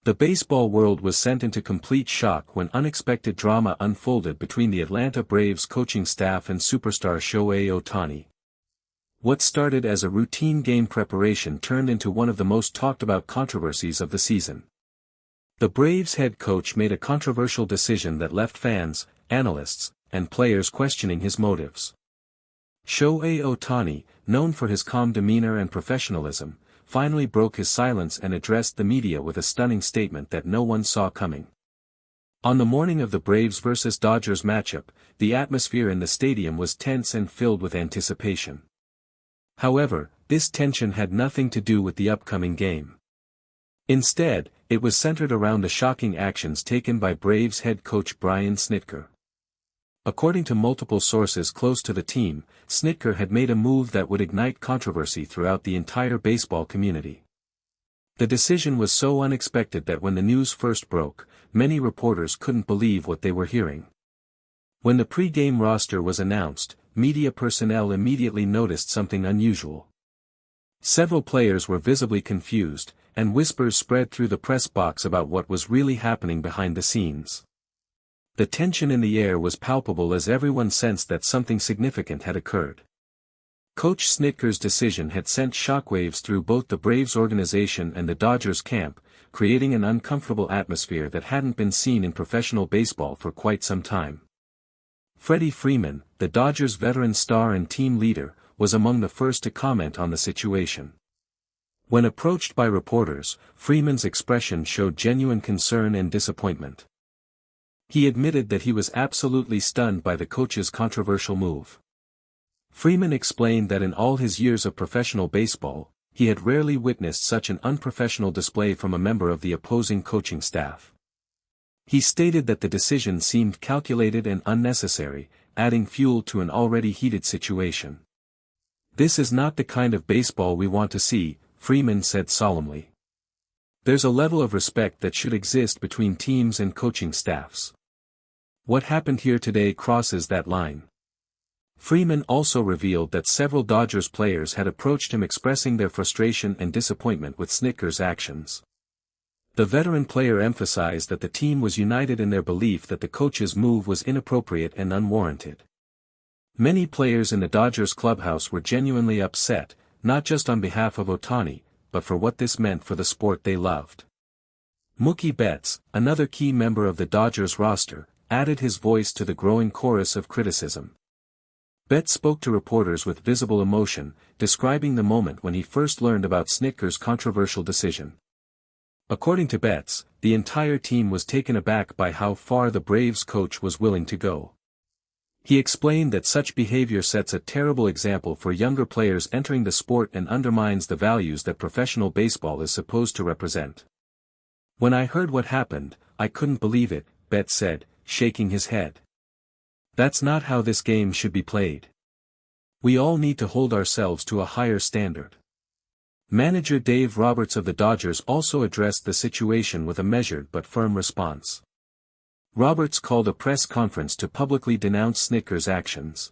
The baseball world was sent into complete shock when unexpected drama unfolded between the Atlanta Braves coaching staff and superstar Shohei Ohtani. What started as a routine game preparation turned into one of the most talked-about controversies of the season. The Braves head coach made a controversial decision that left fans, analysts, and players questioning his motives. Shohei Ohtani, known for his calm demeanor and professionalism, finally broke his silence and addressed the media with a stunning statement that no one saw coming. On the morning of the Braves vs. Dodgers matchup, the atmosphere in the stadium was tense and filled with anticipation. However, this tension had nothing to do with the upcoming game. Instead, it was centered around the shocking actions taken by Braves head coach Brian Snitker. According to multiple sources close to the team, Snitker had made a move that would ignite controversy throughout the entire baseball community. The decision was so unexpected that when the news first broke, many reporters couldn't believe what they were hearing. When the pre-game roster was announced, media personnel immediately noticed something unusual. Several players were visibly confused, and whispers spread through the press box about what was really happening behind the scenes. The tension in the air was palpable as everyone sensed that something significant had occurred. Coach Snitker's decision had sent shockwaves through both the Braves organization and the Dodgers camp, creating an uncomfortable atmosphere that hadn't been seen in professional baseball for quite some time. Freddie Freeman, the Dodgers' veteran star and team leader, was among the first to comment on the situation. When approached by reporters, Freeman's expression showed genuine concern and disappointment. He admitted that he was absolutely stunned by the coach's controversial move. Freeman explained that in all his years of professional baseball, he had rarely witnessed such an unprofessional display from a member of the opposing coaching staff. He stated that the decision seemed calculated and unnecessary, adding fuel to an already heated situation. "This is not the kind of baseball we want to see," Freeman said solemnly. "There's a level of respect that should exist between teams and coaching staffs. What happened here today crosses that line." Freeman also revealed that several Dodgers players had approached him expressing their frustration and disappointment with Snitker's actions. The veteran player emphasized that the team was united in their belief that the coach's move was inappropriate and unwarranted. Many players in the Dodgers clubhouse were genuinely upset, not just on behalf of Ohtani, but for what this meant for the sport they loved. Mookie Betts, another key member of the Dodgers roster, added his voice to the growing chorus of criticism. Betts spoke to reporters with visible emotion, describing the moment when he first learned about Snitker's controversial decision. According to Betts, the entire team was taken aback by how far the Braves coach was willing to go. He explained that such behavior sets a terrible example for younger players entering the sport and undermines the values that professional baseball is supposed to represent. "When I heard what happened, I couldn't believe it," Betts said, shaking his head. "That's not how this game should be played. We all need to hold ourselves to a higher standard." Manager Dave Roberts of the Dodgers also addressed the situation with a measured but firm response. Roberts called a press conference to publicly denounce Snitker's actions.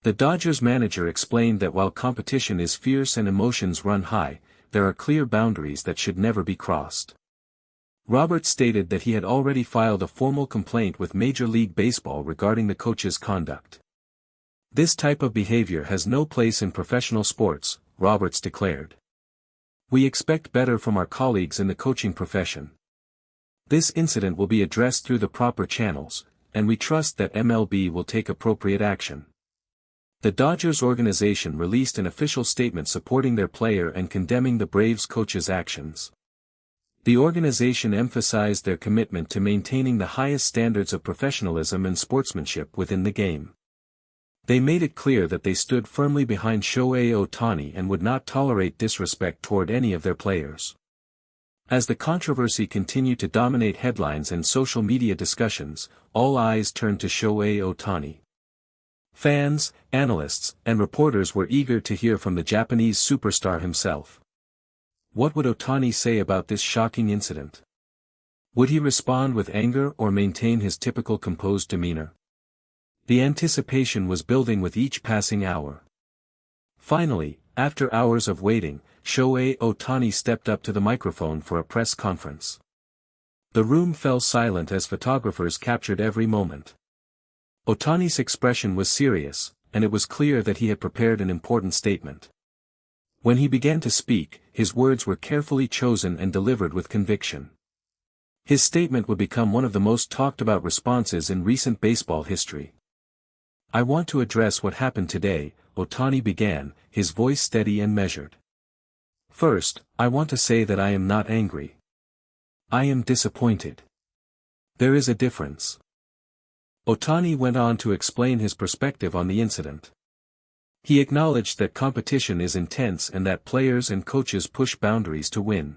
The Dodgers manager explained that while competition is fierce and emotions run high, there are clear boundaries that should never be crossed. Roberts stated that he had already filed a formal complaint with Major League Baseball regarding the coach's conduct. "This type of behavior has no place in professional sports," Roberts declared. "We expect better from our colleagues in the coaching profession. This incident will be addressed through the proper channels, and we trust that MLB will take appropriate action." The Dodgers organization released an official statement supporting their player and condemning the Braves coach's actions. The organization emphasized their commitment to maintaining the highest standards of professionalism and sportsmanship within the game. They made it clear that they stood firmly behind Shohei Ohtani and would not tolerate disrespect toward any of their players. As the controversy continued to dominate headlines and social media discussions, all eyes turned to Shohei Ohtani. Fans, analysts, and reporters were eager to hear from the Japanese superstar himself. What would Ohtani say about this shocking incident? Would he respond with anger or maintain his typical composed demeanor? The anticipation was building with each passing hour. Finally, after hours of waiting, Shohei Ohtani stepped up to the microphone for a press conference. The room fell silent as photographers captured every moment. Ohtani's expression was serious, and it was clear that he had prepared an important statement. When he began to speak, his words were carefully chosen and delivered with conviction. His statement would become one of the most talked-about responses in recent baseball history. "I want to address what happened today," Ohtani began, his voice steady and measured. "First, I want to say that I am not angry. I am disappointed. There is a difference." Ohtani went on to explain his perspective on the incident. He acknowledged that competition is intense and that players and coaches push boundaries to win.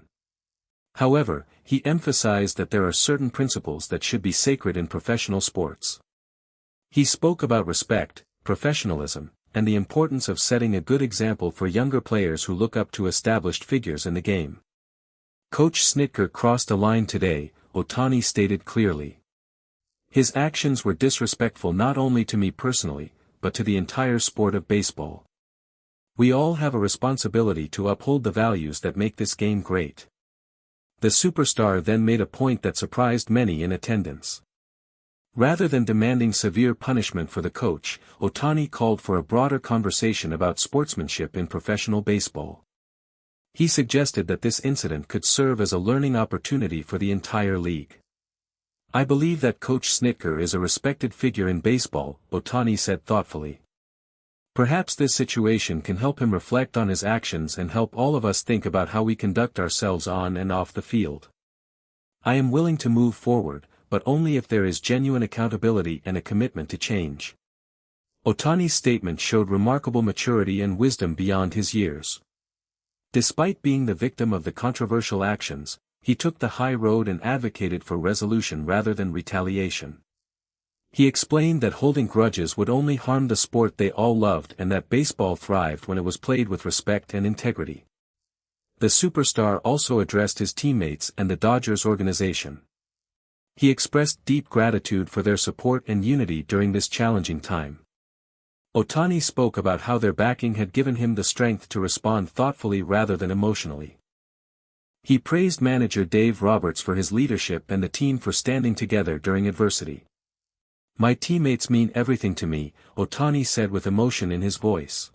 However, he emphasized that there are certain principles that should be sacred in professional sports. He spoke about respect, professionalism, and the importance of setting a good example for younger players who look up to established figures in the game. "Coach Snitker crossed a line today," Ohtani stated clearly. "His actions were disrespectful not only to me personally, but to the entire sport of baseball. We all have a responsibility to uphold the values that make this game great." The superstar then made a point that surprised many in attendance. Rather than demanding severe punishment for the coach, Ohtani called for a broader conversation about sportsmanship in professional baseball. He suggested that this incident could serve as a learning opportunity for the entire league. "I believe that Coach Snitker is a respected figure in baseball," Ohtani said thoughtfully. "Perhaps this situation can help him reflect on his actions and help all of us think about how we conduct ourselves on and off the field. I am willing to move forward, but only if there is genuine accountability and a commitment to change." Ohtani's statement showed remarkable maturity and wisdom beyond his years. Despite being the victim of the controversial actions, he took the high road and advocated for resolution rather than retaliation. He explained that holding grudges would only harm the sport they all loved and that baseball thrived when it was played with respect and integrity. The superstar also addressed his teammates and the Dodgers organization. He expressed deep gratitude for their support and unity during this challenging time. Ohtani spoke about how their backing had given him the strength to respond thoughtfully rather than emotionally. He praised manager Dave Roberts for his leadership and the team for standing together during adversity. "My teammates mean everything to me," Ohtani said with emotion in his voice.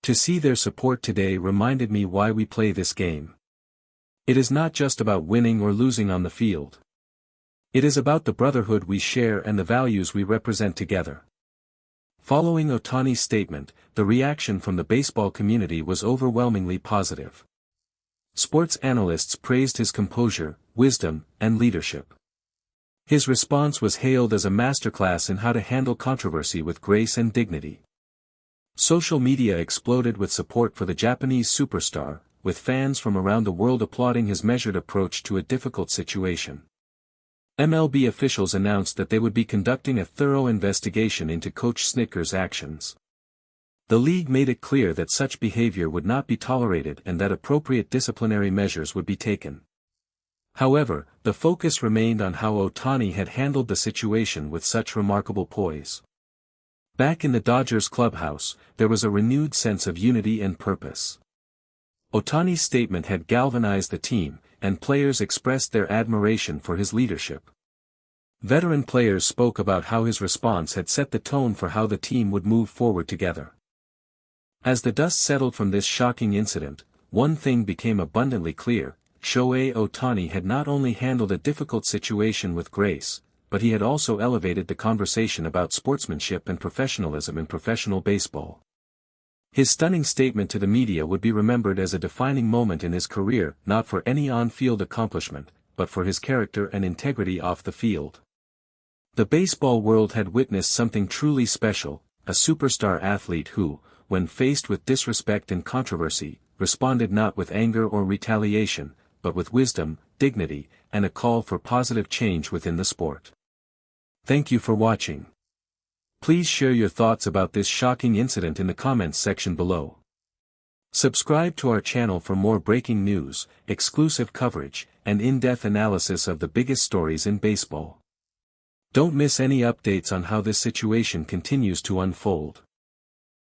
"To see their support today reminded me why we play this game. It is not just about winning or losing on the field. It is about the brotherhood we share and the values we represent together." Following Ohtani's statement, the reaction from the baseball community was overwhelmingly positive. Sports analysts praised his composure, wisdom, and leadership. His response was hailed as a masterclass in how to handle controversy with grace and dignity. Social media exploded with support for the Japanese superstar, with fans from around the world applauding his measured approach to a difficult situation. MLB officials announced that they would be conducting a thorough investigation into Coach Snitker's actions. The league made it clear that such behavior would not be tolerated and that appropriate disciplinary measures would be taken. However, the focus remained on how Ohtani had handled the situation with such remarkable poise. Back in the Dodgers clubhouse, there was a renewed sense of unity and purpose. Ohtani's statement had galvanized the team, and players expressed their admiration for his leadership. Veteran players spoke about how his response had set the tone for how the team would move forward together. As the dust settled from this shocking incident, one thing became abundantly clear: Shohei Ohtani had not only handled a difficult situation with grace, but he had also elevated the conversation about sportsmanship and professionalism in professional baseball. His stunning statement to the media would be remembered as a defining moment in his career, not for any on-field accomplishment, but for his character and integrity off the field. The baseball world had witnessed something truly special, a superstar athlete who, when faced with disrespect and controversy, responded not with anger or retaliation, but with wisdom, dignity, and a call for positive change within the sport. Thank you for watching. Please share your thoughts about this shocking incident in the comments section below. Subscribe to our channel for more breaking news, exclusive coverage, and in-depth analysis of the biggest stories in baseball. Don't miss any updates on how this situation continues to unfold.